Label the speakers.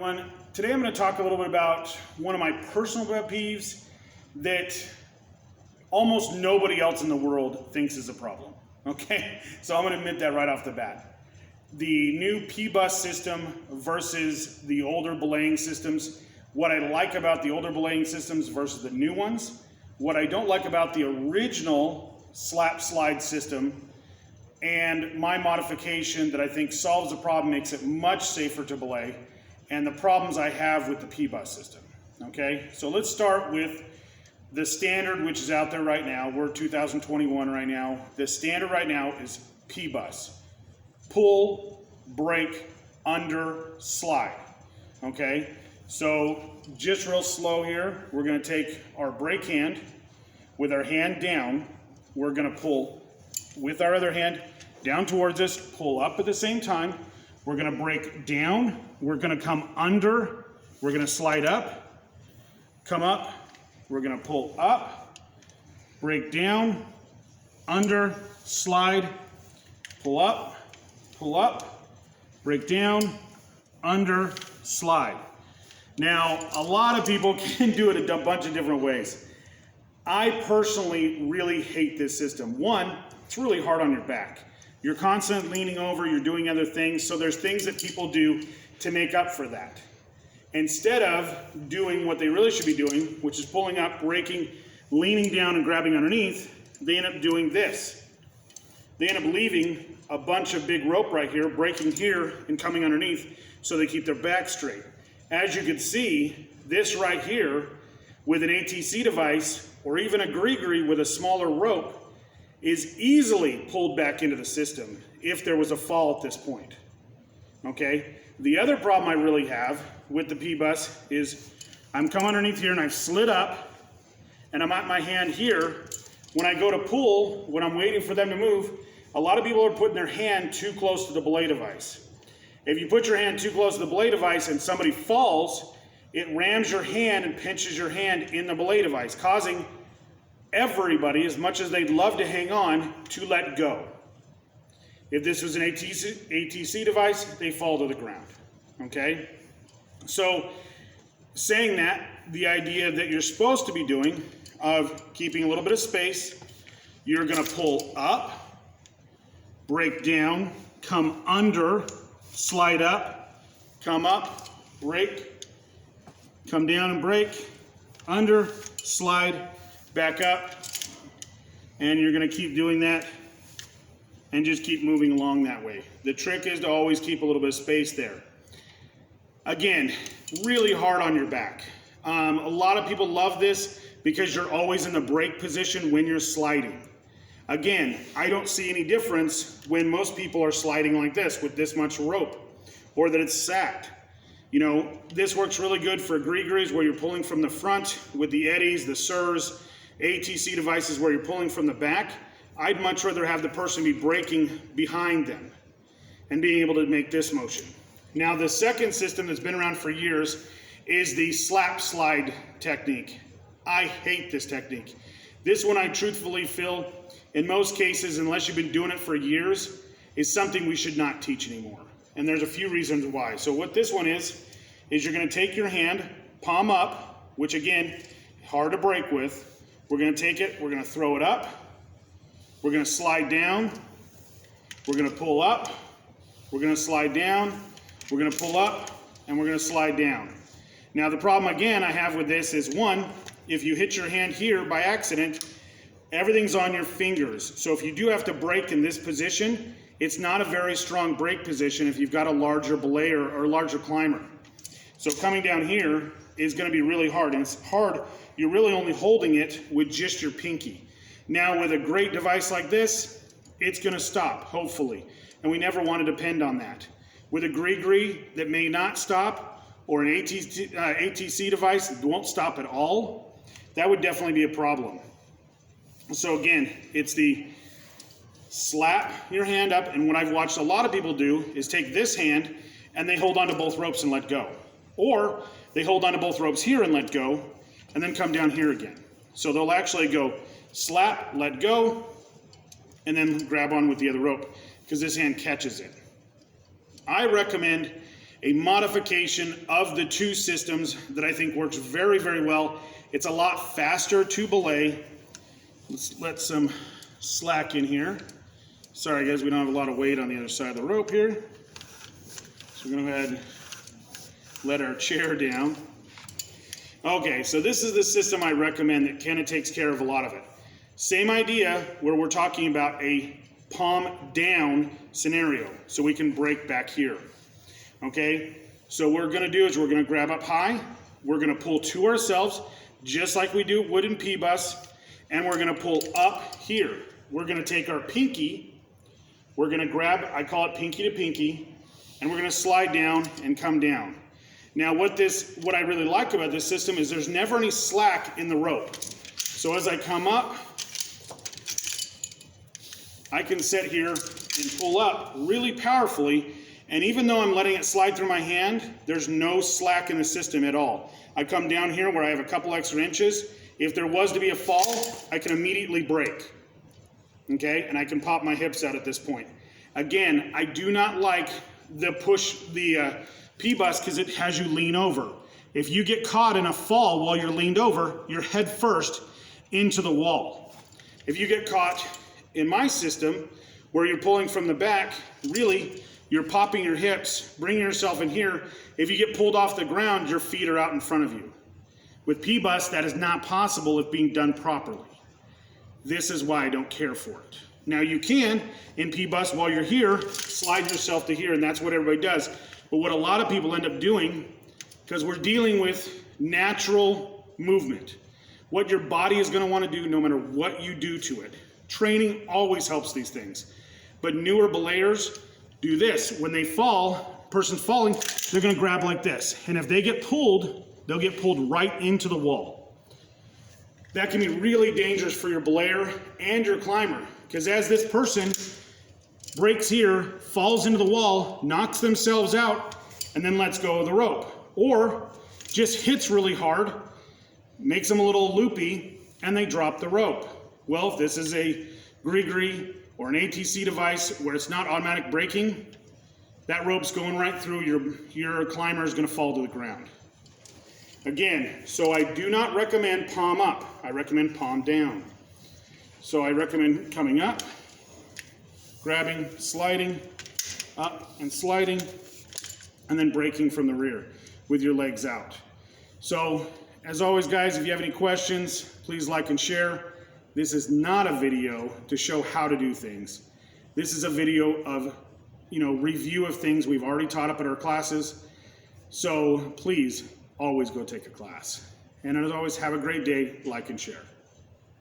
Speaker 1: everyone. Today I'm going to talk a little bit about one of my personal pet peeves that almost nobody else in the world thinks is a problem. Okay, so I'm going to admit that right off the bat. The new PBUS system versus the older belaying systems. What I like about the older belaying systems versus the new ones. What I don't like about the original slap slide system, and my modification that I think solves the problem, makes it much safer to belay, and the problems I have with the PBUS system. Okay, so let's start with the standard, which is out there right now. We're 2021 right now. The standard right now is PBUS. Pull, break, under, slide. Okay, so just real slow here. We're going to take our brake hand with our hand down. We're going to pull with our other hand down towards us, pull up at the same time. We're going to break down. We're going to come under. We're going to slide up, come up. We're going to pull up, break down, under, slide, pull up, break down, under, slide. Now, a lot of people can do it a bunch of different ways. I personally really hate this system. One, it's really hard on your back. You're constantly leaning over, you're doing other things, so there's things that people do to make up for that. Instead of doing what they really should be doing, which is pulling up, braking, leaning down and grabbing underneath, they end up doing this. They end up leaving a bunch of big rope right here, breaking here and coming underneath, so they keep their back straight. As you can see, this right here, with an ATC device, or even a gree-gree with a smaller rope, is easily pulled back into the system if there was a fall at this point. Okay? The other problem I really have with the PBUS is I'm come underneath here and I've slid up and I'm at my hand here. When I go to pull, when I'm waiting for them to move, a lot of people are putting their hand too close to the belay device. If you put your hand too close to the belay device and somebody falls, it rams your hand and pinches your hand in the belay device, causing everybody, as much as they'd love to hang on, to let go. If this was an ATC device, they fall to the ground. Okay? So, saying that, the idea that you're supposed to be doing of keeping a little bit of space, you're going to pull up, break down, come under, slide up, come up, break, come down and break, under, slide, back up, and you're going to keep doing that and just keep moving along that way. The trick is to always keep a little bit of space there. Again, really hard on your back. A lot of people love this because you're always in the brake position when you're sliding. Again, I don't see any difference when most people are sliding like this with this much rope, or that it's sacked. You know, this works really good for gree-grees where you're pulling from the front with the eddies, the SURs, ATC devices where you're pulling from the back. I'd much rather have the person be braking behind them and being able to make this motion. Now, the second system that's been around for years is the slap slide technique. I hate this technique. This one, I truthfully feel, in most cases, unless you've been doing it for years, is something we should not teach anymore. And there's a few reasons why. So what this one is you're going to take your hand, palm up, which again, hard to break with. We're going to take it, we're going to throw it up, we're going to slide down, we're going to pull up, we're going to slide down, we're going to pull up, and we're going to slide down. Now the problem again I have with this is, one, if you hit your hand here by accident, everything's on your fingers. So if you do have to brake in this position, it's not a very strong brake position if you've got a larger belayer or larger climber. So coming down here is going to be really hard, and it's hard. You're really only holding it with just your pinky. Now with a great device like this, it's going to stop, hopefully, and we never want to depend on that. With a gree-gree that may not stop, or an ATC device that won't stop at all, that would definitely be a problem. So again, it's the slap your hand up, and what I've watched a lot of people do is take this hand and they hold onto both ropes and let go. Or they hold onto both ropes here and let go, and then come down here again. So they'll actually go slap, let go, and then grab on with the other rope, because this hand catches it. I recommend a modification of the two systems that I think works very, very well. It's a lot faster to belay. Let's let some slack in here. Sorry guys, we don't have a lot of weight on the other side of the rope here. So we're gonna go ahead and let our chair down. Okay, so this is the system I recommend that kind of takes care of a lot of it. Same idea where we're talking about a palm down scenario, so we can break back here. Okay, so what we're gonna do is we're gonna grab up high, we're gonna pull to ourselves, just like we do wood and PBUS, and we're gonna pull up here. We're gonna take our pinky, we're gonna grab, I call it pinky to pinky, and we're gonna slide down and come down. Now what I really like about this system is there's never any slack in the rope. So as I come up, I can sit here and pull up really powerfully, and even though I'm letting it slide through my hand, there's no slack in the system at all. I come down here where I have a couple extra inches. If there was to be a fall, I can immediately break, okay? And I can pop my hips out at this point. Again, I do not like the PBUS because it has you lean over. If you get caught in a fall while you're leaned over, you're head first into the wall. If you get caught in my system where you're pulling from the back, really, you're popping your hips, bringing yourself in here. If you get pulled off the ground, your feet are out in front of you. With PBUS, that is not possible if being done properly. This is why I don't care for it. Now you can, in PBUS, while you're here, slide yourself to here, and that's what everybody does. But what a lot of people end up doing, because we're dealing with natural movement, what your body is gonna wanna do no matter what you do to it. Training always helps these things. But newer belayers do this. When they fall, person's falling, they're gonna grab like this. And if they get pulled, they'll get pulled right into the wall. That can be really dangerous for your belayer and your climber, because as this person breaks here, falls into the wall, knocks themselves out, and then lets go of the rope. Or just hits really hard, makes them a little loopy, and they drop the rope. Well, if this is a gree-gree or an ATC device where it's not automatic braking, that rope's going right through, your climber is gonna fall to the ground. Again, so I do not recommend palm up, I recommend palm down. So I recommend coming up, grabbing, sliding, up and sliding, and then braking from the rear with your legs out. So, as always guys, if you have any questions, please like and share. This is not a video to show how to do things. This is a video of, review of things we've already taught up at our classes. So please always go take a class. And as always, have a great day, like and share.